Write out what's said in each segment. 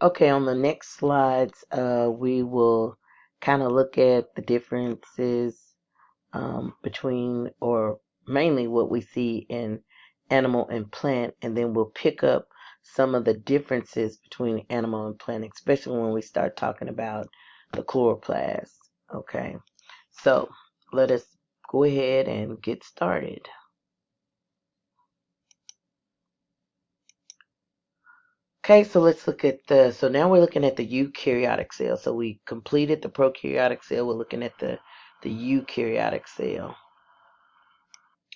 Okay, on the next slides, we will kind of look at the differences between, or mainly what we see in animal and plant, and then we'll pick up some of the differences between animal and plant, especially when we start talking about the chloroplast. Okay, so let us go ahead and get started. Okay, so let's look at so now we're looking at the eukaryotic cell. So we completed the prokaryotic cell. We're looking at the eukaryotic cell.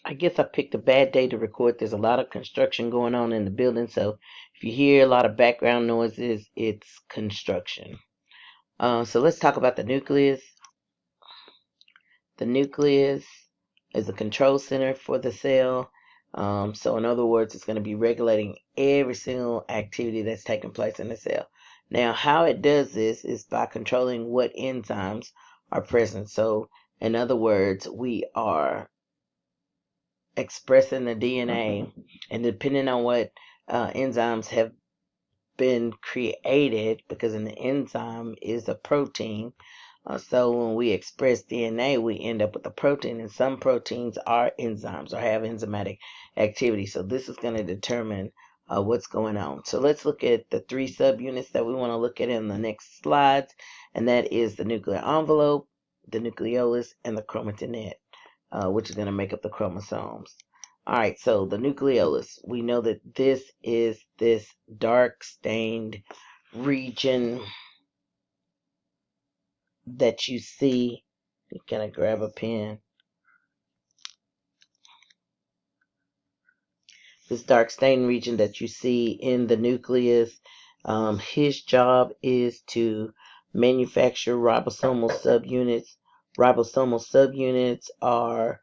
I guess I picked a bad day to record. There's a lot of construction going on in the building, so if you hear a lot of background noises, it's construction. So let's talk about the nucleus. The nucleus is the control center for the cell. So in other words, it's going to be regulating every single activity that's taking place in the cell. Now, how it does this is by controlling what enzymes are present. So in other words, we are expressing the DNA, and depending on what enzymes have been created, because an enzyme is a protein. So when we express DNA, we end up with a protein, and some proteins are enzymes or have enzymatic activity. So this is going to determine what's going on. So let's look at the three subunits that we want to look at in the next slides, and that is the nuclear envelope, the nucleolus, and the chromatinette, which is going to make up the chromosomes. All right, so the nucleolus, we know that this is this dark stained region that you see. Can I grab a pen? This dark stained region that you see in the nucleus, his job is to manufacture ribosomal subunits. Ribosomal subunits are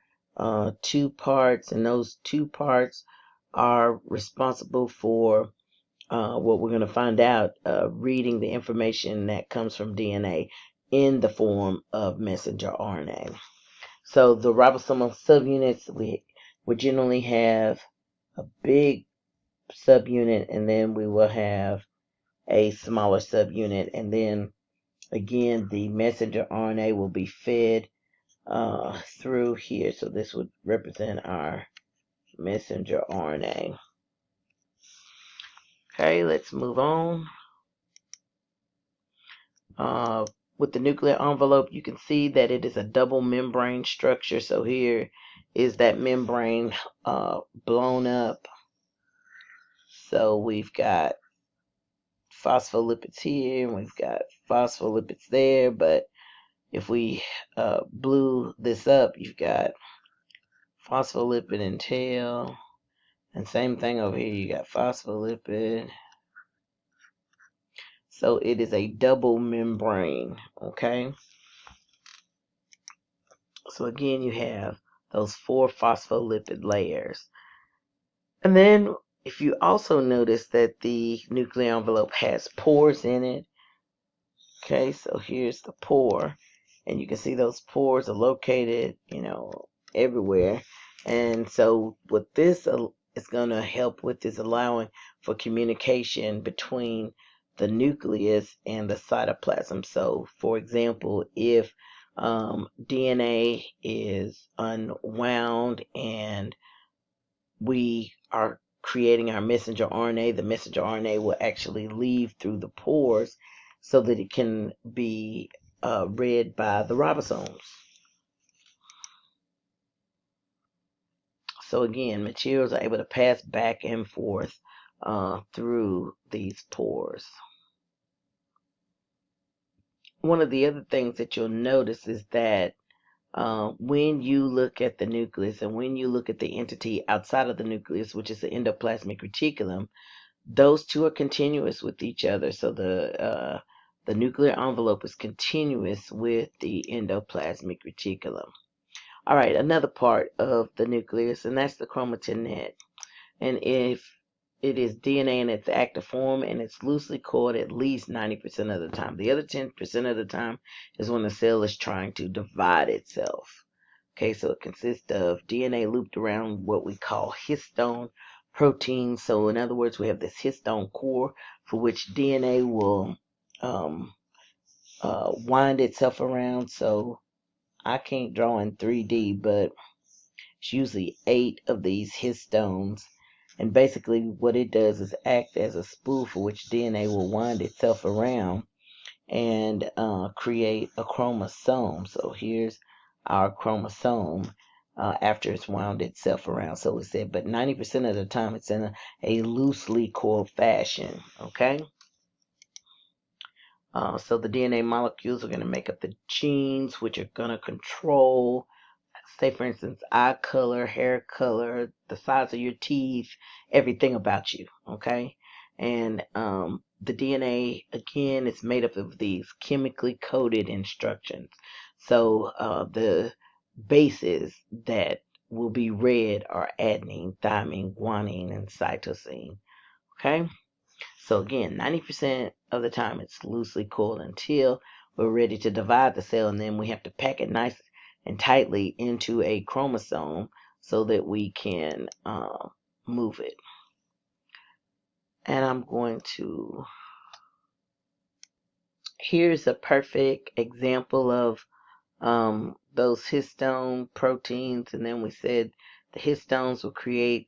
two parts, and those two parts are responsible for what we're going to find out, reading the information that comes from DNA in the form of messenger RNA. So the ribosomal subunits, we generally have a big subunit, and then we will have a smaller subunit, and then again the messenger RNA will be fed through here. So this would represent our messenger RNA. Okay, let's move on. With the nuclear envelope, you can see that it is a double membrane structure. So here is that membrane blown up. So we've got phospholipids here, and we've got phospholipids there. But if we blew this up, you've got phospholipid and tail. And same thing over here, you got phospholipid. So it is a double membrane, okay? So again, you have those four phospholipid layers. And then if you also notice that the nuclear envelope has pores in it, okay, so here's the pore, and you can see those pores are located, everywhere. And so what this is going to help with is allowing for communication between the nucleus and the cytoplasm. So for example, if DNA is unwound and we are creating our messenger RNA, the messenger RNA will actually leave through the pores so that it can be read by the ribosomes. So again, materials are able to pass back and forth through these pores. One of the other things that you'll notice is that when you look at the nucleus and when you look at the entity outside of the nucleus, which is the endoplasmic reticulum, those two are continuous with each other. So the nuclear envelope is continuous with the endoplasmic reticulum. All right, another part of the nucleus, and that's the chromatinette. And if it is DNA in its active form and it's loosely coiled at least 90% of the time. The other 10% of the time is when the cell is trying to divide itself. Okay, so it consists of DNA looped around what we call histone proteins. So in other words, we have this histone core for which DNA will um, wind itself around. So I can't draw in 3D, but it's usually 8 of these histones. And basically what it does is act as a spool for which DNA will wind itself around and create a chromosome. So here's our chromosome after it's wound itself around. So it said, but 90% of the time it's in a loosely coiled fashion. Okay. So the DNA molecules are going to make up the genes, which are going to control, say for instance, eye color, hair color, the size of your teeth, everything about you. Okay. And the DNA, again, is made up of these chemically coded instructions. So the bases that will be read are adenine, thymine, guanine, and cytosine. Okay. So again, 90% of the time it's loosely coiled until we're ready to divide the cell, and then we have to pack it nice and tightly into a chromosome so that we can move it. And I'm going to, here's a perfect example of those histone proteins, and then we said the histones will create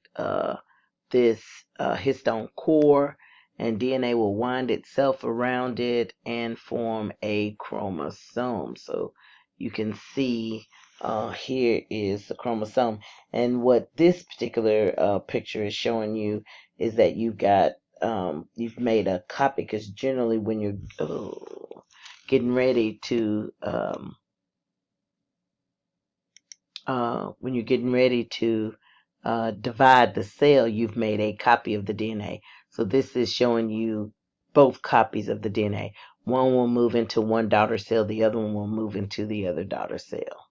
this histone core, and DNA will wind itself around it and form a chromosome. So you can see here is the chromosome, and what this particular picture is showing you is that you've made a copy, because generally when you're getting ready to divide the cell, you've made a copy of the DNA. So this is showing you both copies of the DNA. One will move into one daughter cell, the other one will move into the other daughter cell.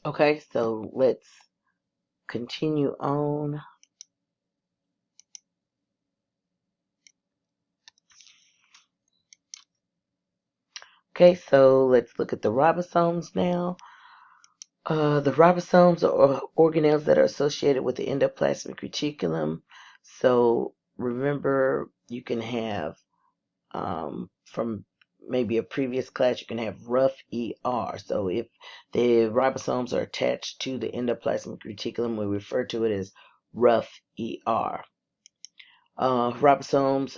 Okay, so let's continue on. Okay, so let's look at the ribosomes now. The ribosomes are organelles that are associated with the endoplasmic reticulum. So remember, you can have from maybe a previous class, you can have rough ER. So if the ribosomes are attached to the endoplasmic reticulum, we refer to it as rough ER. Ribosomes,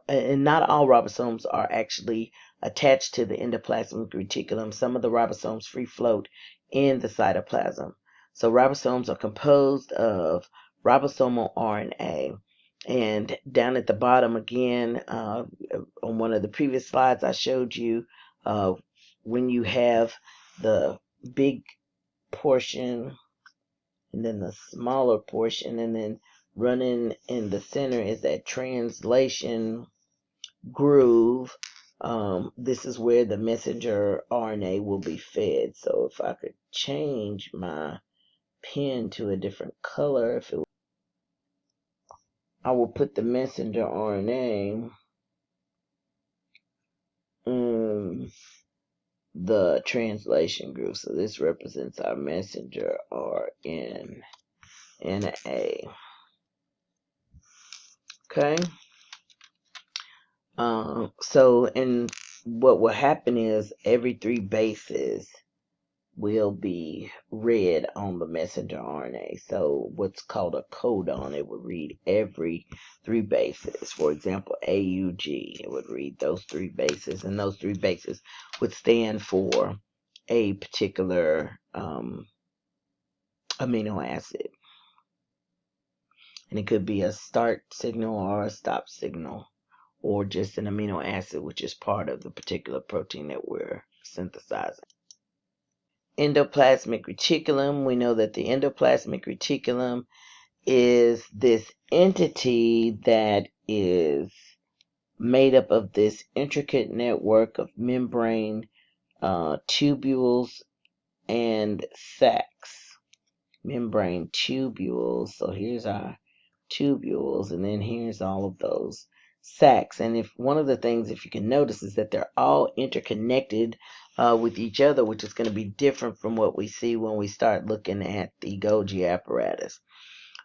and not all ribosomes are actually attached to the endoplasmic reticulum. Some of the ribosomes free float in the cytoplasm. So ribosomes are composed of ribosomal RNA. And down at the bottom again, on one of the previous slides I showed you, when you have the big portion and then the smaller portion, and then running in the center is that translation groove. This is where the messenger RNA will be fed. So if I could change my pen to a different color, I will put the messenger RNA in the translation groove. So this represents our messenger RNA. Okay. And what will happen is every 3 bases will be read on the messenger RNA. So what's called a codon, it would read every 3 bases. For example, AUG, it would read those 3 bases, and those 3 bases would stand for a particular amino acid. And it could be a start signal or a stop signal, or just an amino acid, which is part of the particular protein that we're synthesizing. Endoplasmic reticulum, we know that the endoplasmic reticulum is this entity that is made up of this intricate network of membrane tubules and sacs. Membrane tubules. So here's our tubules, and then here's all of those sacs. And if one of the things, if you can notice, is that they're all interconnected with each other, which is going to be different from what we see when we start looking at the Golgi apparatus.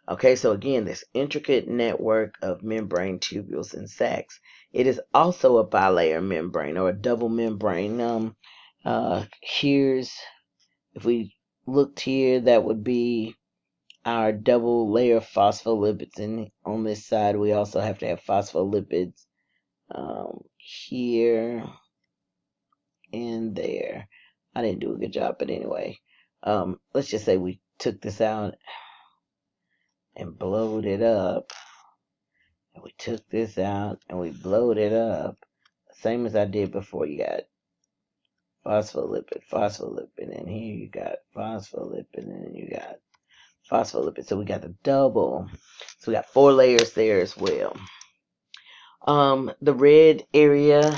Okay, so again, this intricate network of membrane tubules and sacs. It is also a bilayer membrane or a double membrane. Here's, if we looked here, that would be our double layer phospholipids, and on this side we also have to have phospholipids here and there. I didn't do a good job, but anyway, let's just say we took this out and blowed it up. And we took this out and we blowed it up, same as I did before. You got phospholipid, and here you got phospholipid, and you got phospholipid. So we got the double. So we got 4 layers there as well. The red area,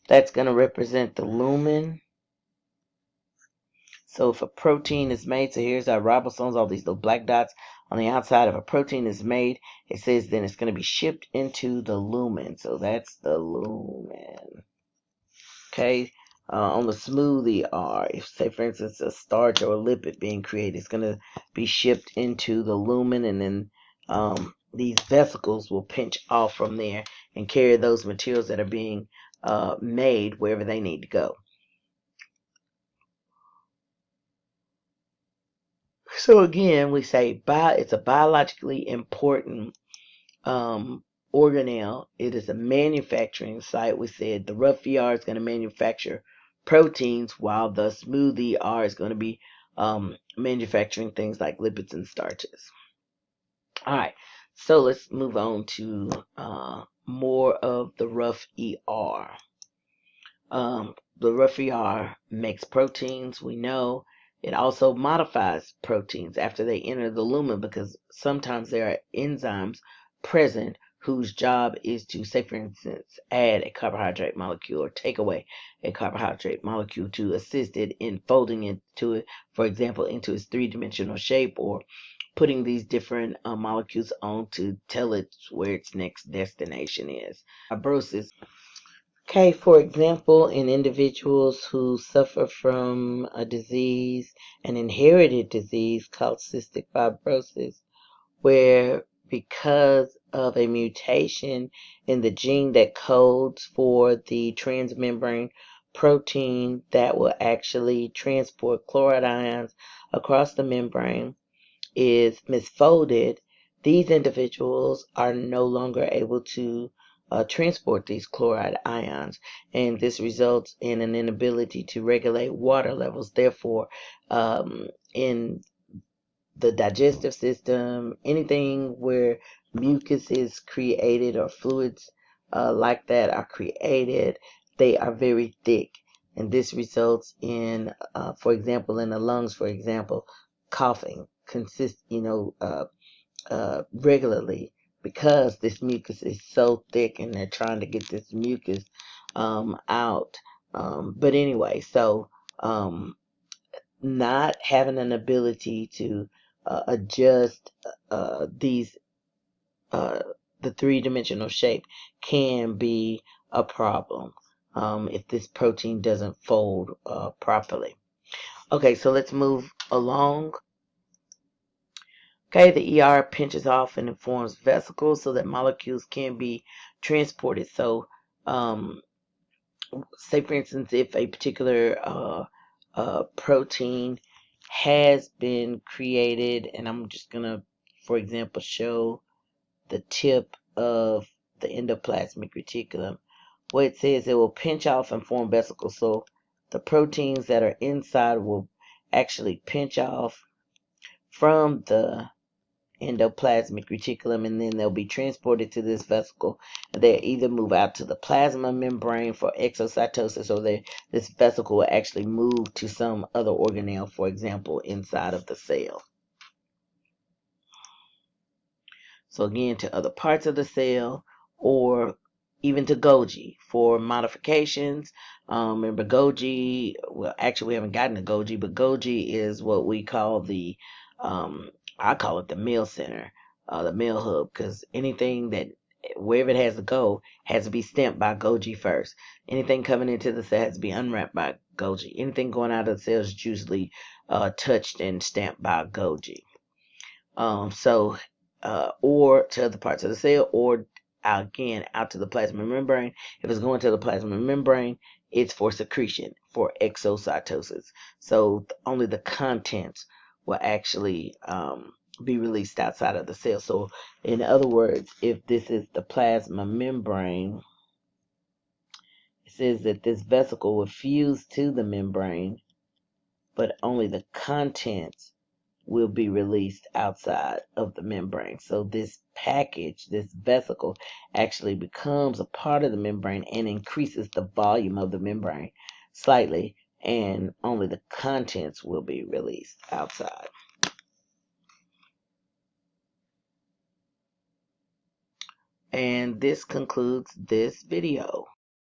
that's going to represent the lumen. So if a protein is made, so here's our ribosomes, all these little black dots on the outside. If a protein is made, it says then it's going to be shipped into the lumen. So that's the lumen. Okay. On the smoothie R, if say for instance a starch or a lipid being created, it's going to be shipped into the lumen, and then these vesicles will pinch off from there and carry those materials that are being made wherever they need to go. So again, we say it's a biologically important organelle. It is a manufacturing site. We said the rough ER is going to manufacture proteins, while the smooth ER is going to be manufacturing things like lipids and starches. All right, so let's move on to more of the rough ER. The rough ER makes proteins, we know. It also modifies proteins after they enter the lumen, because sometimes there are enzymes present whose job is to, say for instance, add a carbohydrate molecule or take away a carbohydrate molecule to assist it in folding into it, for example, into its 3-dimensional shape, or putting these different molecules on to tell it where its next destination is. Fibrosis. Okay, for example, in individuals who suffer from a disease, an inherited disease called cystic fibrosis, where because of a mutation in the gene that codes for the transmembrane protein that will actually transport chloride ions across the membrane is misfolded, these individuals are no longer able to transport these chloride ions, and this results in an inability to regulate water levels. Therefore, in the digestive system, anything where mucus is created or fluids like that are created, they are very thick. And this results in, for example, in the lungs, for example, coughing regularly, because this mucus is so thick and they're trying to get this mucus out. But anyway, so not having an ability to adjust these the 3-dimensional shape can be a problem if this protein doesn't fold properly. Okay, so let's move along. Okay, the ER pinches off and it forms vesicles so that molecules can be transported. So, say for instance, if a particular protein has been created, and I'm just gonna, for example, show the tip of the endoplasmic reticulum. What it says, it will pinch off and form vesicles. So the proteins that are inside will actually pinch off from the endoplasmic reticulum, and then they'll be transported to this vesicle, and they either move out to the plasma membrane for exocytosis, or this vesicle will actually move to some other organelle, for example, inside of the cell. So again, to other parts of the cell, or even to Golgi for modifications. Remember Golgi, well, actually we haven't gotten to Golgi, but Golgi is what we call I call it the meal center, the meal hub, because anything that wherever it has to go has to be stamped by Golgi first. Anything coming into the cell has to be unwrapped by Golgi. Anything going out of the cell is usually touched and stamped by Golgi. Or to other parts of the cell, or again out to the plasma membrane. If it's going to the plasma membrane, it's for secretion, for exocytosis. So only the contents will actually be released outside of the cell. So in other words, if this is the plasma membrane, it says that this vesicle will fuse to the membrane, but only the contents will be released outside of the membrane. So this package, this vesicle, actually becomes a part of the membrane and increases the volume of the membrane slightly, and only the contents will be released outside. And this concludes this video.